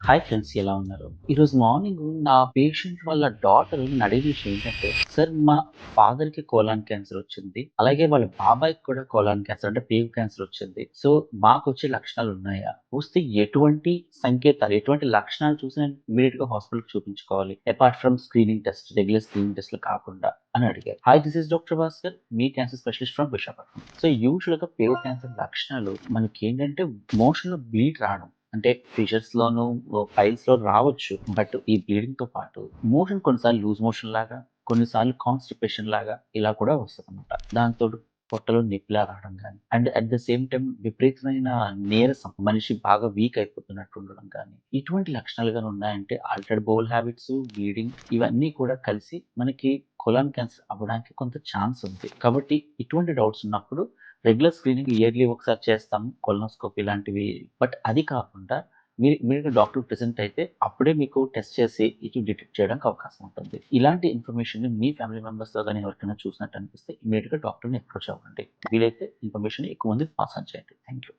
Hi friends, ఎలా ఉన్నారు? ఈరోజు మార్నింగ్ నా పేషెంట్ వాళ్ళ డాటర్ నన్ను అడిగిన విషయం ఏంటంటే, సార్ మా ఫాదర్‌కి కోలాన్ క్యాన్సర్ వచ్చింది. అలాగే వాళ్ళ బాబాయికి కూడా కోలాన్ క్యాన్సర్ అంటే పేగు క్యాన్సర్ వచ్చింది. సో మాకొచ్చే లక్షణాలు ఉన్నాయా? వస్తే ఎటువంటి సంకేతాలు, ఎటువంటి లక్షణాలు చూసి నేను ఇమ్మీడియేట్‌గా హాస్పిటల్‌కి చూపించుకోవాలి? Apart from screening test, regular screening టెస్ట్‌లు కాకుండా అని అడిగారు. Hi, this is doctor Bhaskar, me cancer specialist from Visakhapatnam. So యూజువల్‌గా పేగు క్యాన్సర్ లక్షణాలు మనకేంటంటే మోషన్‌లో బ్లీడ్ రావడం. అంటే ఫిషర్స్‌లోను, పైల్స్‌లో రావచ్చు. బట్ ఈ బ్లీడింగ్‌తో పాటు మోషన్ కొన్నిసార్లు లూజ్ మోషన్ లాగా, కొన్నిసార్లు కాన్‌స్టిపేషన్ లాగా ఇలా కూడా వస్తదనమాట. దానితోటి పొట్టలో నొప్పిలా రావడం గానీ, and at the same time విపరీతమైన నీరసం, మనిషి బాగా వీక్ అయిపోతున్నట్టు ఉండడం కానీ, ఇటువంటి లక్షణాలు గాని ఉన్నాయంటే ఆల్టర్డ్ బౌల్ హ్యాబిట్స్, బ్లీడింగ్ ఇవన్నీ కూడా కలిసి మనకి కొలాన్ క్యాన్సర్ అవ్వడానికి కొంత ఛాన్స్ ఉంది. కాబట్టి ఇటువంటి డౌట్స్ ఉన్నప్పుడు రెగ్యులర్ స్క్రీనింగ్ ఇయర్లీ ఒకసారి చేస్తాము. కొలనోస్కోపీ లాంటివి. బట్ అది కాకుండా మీరు ఇమ్మీడియేట్‌గా డాక్టర్‌కి ప్రెజెంట్ అయితే అప్పుడే మీకు టెస్ట్ చేసి ఇది డిటెక్ట్ చేయడానికి అవకాశం ఉంటుంది. ఇలాంటి ఇన్ఫర్మేషన్‌ని మీ ఫ్యామిలీ మెంబర్స్‌లో గాని ఎవరికైనా చూసినట్టు అనిపిస్తే ఇమ్మీడియేట్‌గా డాక్టర్‌ని అప్రోచ్ అవ్వండి. వీలైతే ఇన్ఫర్మేషన్ ఎక్కువ మందికి పాస్ ఆన్ చేయండి. Thank you.